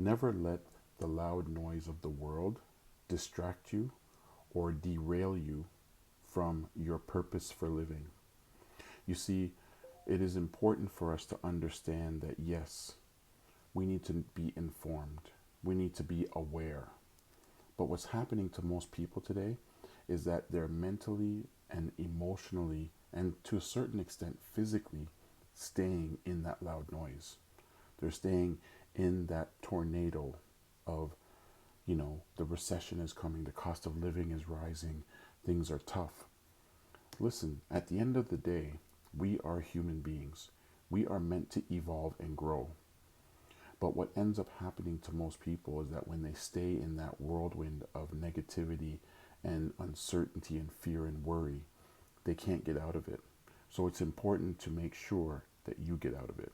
Never let the loud noise of the world distract you or derail you from your purpose for living. You see, it is important for us to understand that yes, we need to be informed, we need to be aware. But what's happening to most people today is that they're mentally and emotionally, and to a certain extent physically, staying in that loud noise. They're staying in that tornado of, the recession is coming, the cost of living is rising, things are tough. Listen, at the end of the day, we are human beings. We are meant to evolve and grow. But what ends up happening to most people is that when they stay in that whirlwind of negativity and uncertainty and fear and worry, they can't get out of it. So it's important to make sure that you get out of it.